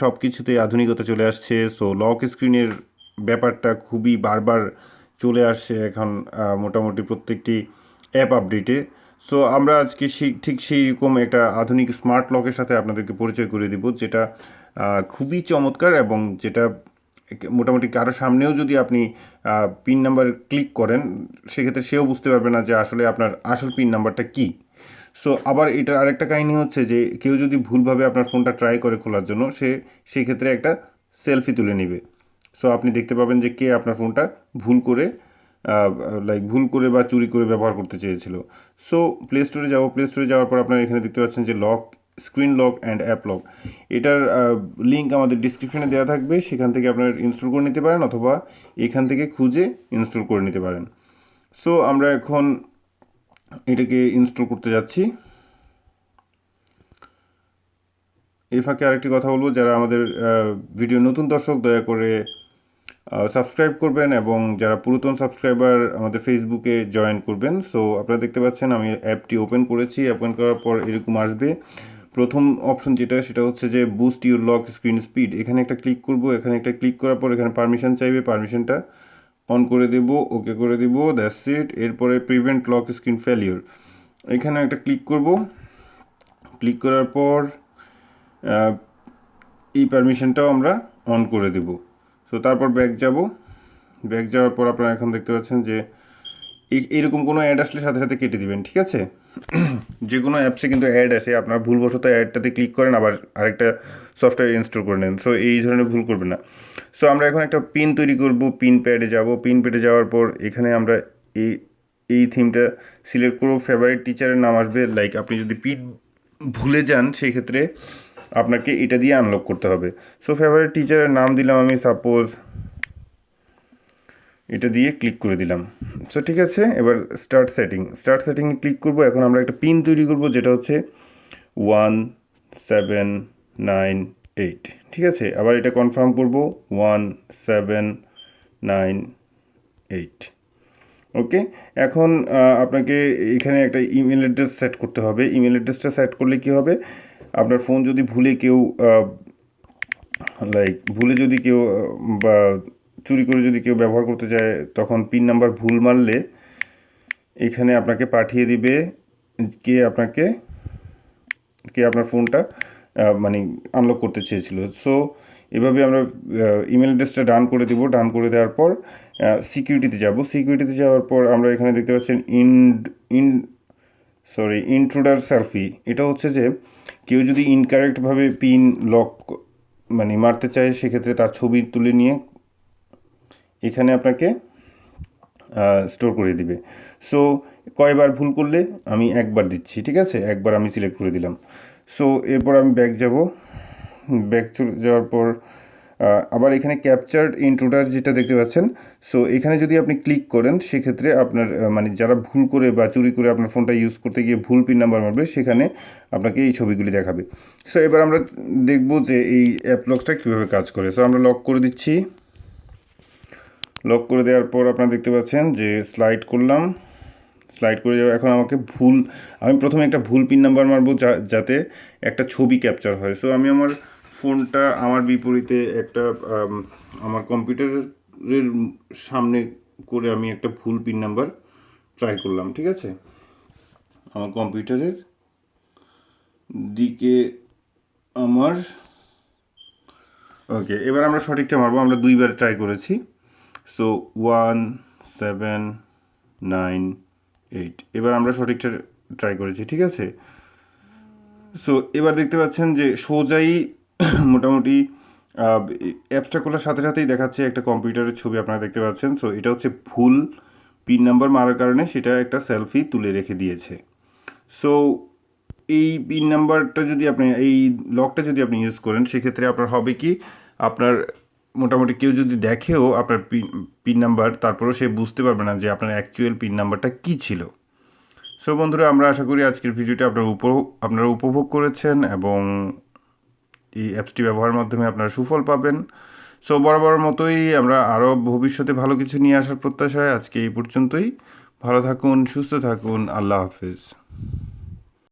সব কিছুতেই আধুনিকতা চলে আসছে। সো লক স্ক্রিনের ব্যাপারটা খুবই বারবার চলে আসছে এখন মোটামুটি প্রত্যেকটি অ্যাপ আপডেটে। সো আমরা আজকে ঠিক সেই রকম একটা আধুনিক স্মার্ট লকের সাথে আপনাদেরকে পরিচয় করে দিব, যেটা খুবই চমৎকার এবং যেটা মোটামুটি কারো সামনেও যদি আপনি পিন নাম্বার ক্লিক করেন, সেক্ষেত্রে সেও বুঝতে পারবে না যে আসলে আপনার আসল পিন নাম্বারটা কী। সো আবার এটার আরেকটা কাহিনী হচ্ছে যে কেউ যদি ভুলভাবে আপনার ফোনটা ট্রাই করে খোলার জন্য, সেই ক্ষেত্রে একটা সেলফি তুলে নেবে। সো আপনি দেখতে পাবেন যে কে আপনার ফোনটা ভুল করে বা চুরি করে ব্যবহার করতে চেয়েছিল। সো প্লে স্টোরে যাবো, প্লে স্টোরে যাওয়ার পর আপনারা এখানে দেখতে পাচ্ছেন যে screen lock and app lock, এটার লিঙ্ক আমাদের ডিসক্রিপশনে দেওয়া থাকবে। সেখান থেকে আপনারা ইনস্টল করে নিতে পারেন অথবা এখান থেকে খুঁজে ইনস্টল করে নিতে পারেন। সো আমরা এখন এটাকে ইনস্টল করতে যাচ্ছি। এই ফাঁকে আরেকটি কথা বলবো, যারা আমাদের ভিডিও নতুন দর্শক দয়া করে সাবস্ক্রাইব করবেন এবং যারা পুরাতন সাবস্ক্রাইবার আমাদের ফেসবুকে জয়েন করবেন। সো আপনারা দেখতে পাচ্ছেন আমি অ্যাপটি ওপেন করেছি। ওপেন করার পর এরকম আসবে। প্রথম অপশন সেটা হচ্ছে যে boost your lock screen speed. এখানে একটা ক্লিক করব। এখানে একটা ক্লিক করার পর এখানে পারমিশন চাইবে, পারমিশনটা অন করে দেব, ওকে করে দেব, দ্যাটস ইট। এরপরে প্রিভেন্ট লক স্ক্রিন ফেলিওর, এখানে একটা ক্লিক করব। ক্লিক করার পর এই পারমিশনটাও আমরা অন করে দেব। সো তারপর ব্যাক যাওয়ার পর আপনারা এখন দেখতে পাচ্ছেন যে এইরকম কোনো অ্যাড আসলে সাথে সাথে কেটে দিবেন, ঠিক আছে? যে কোনো অ্যাপসে কিন্তু অ্যাড আসে, আপনার ভুলবশত অ্যাডটাতে ক্লিক করেন আবার আরেকটা সফটওয়্যার ইনস্টল করে নেন। সো এই ধরনের ভুল করবেন না। সো আমরা এখন একটা পিন তৈরি করব। পিন প্যাডে যাব। পিন প্যাডে যাওয়ার পর এখানে আমরা এই থিমটা সিলেক্ট করব। ফেভারিট টিচারের নাম আসবে। লাইক আপনি যদি পিন ভুলে যান সেই ক্ষেত্রে আপনাকে এটা দিয়ে আনলক করতে হবে। সো ফেভারিট টিচারের নাম দিলাম আমি, সাপোজ এটা দিয়ে ক্লিক করে দিলাম। সো ঠিক আছে, এবার স্টার্ট সেটিংয়ে ক্লিক করব। এখন আমরা একটা পিন তৈরি করব, যেটা হচ্ছে 1798। ঠিক আছে, আবার এটা কনফার্ম করব 1798। ওকে, এখন আপনাকে এখানে একটা ইমেল অ্যাড্রেস সেট করতে হবে। ইমেল অ্যাড্রেসটা সেট করলে কী হবে, আপনার ফোন যদি ভুলে কেউ বা চুরি করে যদি কেউ ব্যবহার করতে চায়, তখন পিন নাম্বার ভুল মারলে এখানে আপনাকে পাঠিয়ে দিবে কে আপনার ফোনটা মানে আনলক করতে চেয়েছিল। সো এভাবে আমরা ইমেল অ্যাড্রেসটা ডান করে দেবো। ডান করে দেওয়ার পর সিকিউরিটিতে যাওয়ার পর আমরা এখানে দেখতে পাচ্ছেন ইন্ট্রুডার সেলফি। এটা হচ্ছে যে কেউ যদি ইনকারেক্টভাবে পিন লক মারতে চায়, সেক্ষেত্রে তার ছবি তুলে নিয়ে এখানে আপনাকে স্টোর করে দিবে। সো কয়বার ভুল করলে, আমি একবার দিচ্ছি, ঠিক আছে? একবার আমি সিলেক্ট করে দিলাম। সো এরপর আমি ব্যাক যাওয়ার পর আবার এখানে ক্যাপচার্ড ইন্ট্রুডার যেটা দেখতে পাচ্ছেন, সো এখানে যদি আপনি ক্লিক করেন, সেক্ষেত্রে আপনার যারা ভুল করে বা চুরি করে আপনার ফোনটা ইউজ করতে গিয়ে ভুল পিন নাম্বার মারবে, সেখানে আপনাকে এই ছবিগুলি দেখাবে। সো এবার আমরা দেখব যে এই অ্যাপ লকটা কীভাবে কাজ করে। সো আমরা লক করে দিচ্ছি। লক করে দেওয়ার পর আপনারা দেখতে পাচ্ছেন যে স্লাইড করে যাওয়া। এখন আমি প্রথমে একটা ভুল পিন নাম্বার মারবো যাতে একটা ছবি ক্যাপচার হয়। সো আমি আমার ফোনটা আমার বিপরীতে আমার কম্পিউটারের সামনে করে আমি একটা ভুল পিন নাম্বার ট্রাই করলাম, ঠিক আছে? আমার কম্পিউটারের দিকে ওকে, এবার আমরা সঠিকটা মারবো। আমরা 2বার ট্রাই করেছি। সো 1798, এবার আমরা সঠিকটা ট্রাই করেছি, ঠিক আছে? সো এবার দেখতে পাচ্ছেন যে সোজাই মোটামুটি অ্যাপসটা খোলার সাথে সাথেই দেখাচ্ছে একটা কম্পিউটারের ছবি, আপনারা দেখতে পাচ্ছেন। সো এটা হচ্ছে ভুল পিন নাম্বার মারার কারণে সেটা একটা সেলফি তুলে রেখে দিয়েছে। সো এই পিন নাম্বারটা এই লকটা যদি আপনি ইউজ করেন, সেক্ষেত্রে আপনার হবে কি, আপনার মোটামুটি কেউ যদি দেখেও আপনার পিন নাম্বার, তারপরেও সে বুঝতে পারবে না যে আপনার অ্যাকচুয়াল পিন নাম্বারটা কী ছিল। সো বন্ধুরা, আমরা আশা করি আজকের ভিডিওটা আপনারা উপভোগ করেছেন এবং এই অ্যাপসটি ব্যবহারের মাধ্যমে আপনারা সুফল পাবেন। সো বরাবর মতোই আমরা আরও ভবিষ্যতে ভালো কিছু নিয়ে আসার প্রত্যাশায় আজকে এই পর্যন্তই। ভালো থাকুন, সুস্থ থাকুন, আল্লাহ হাফেজ।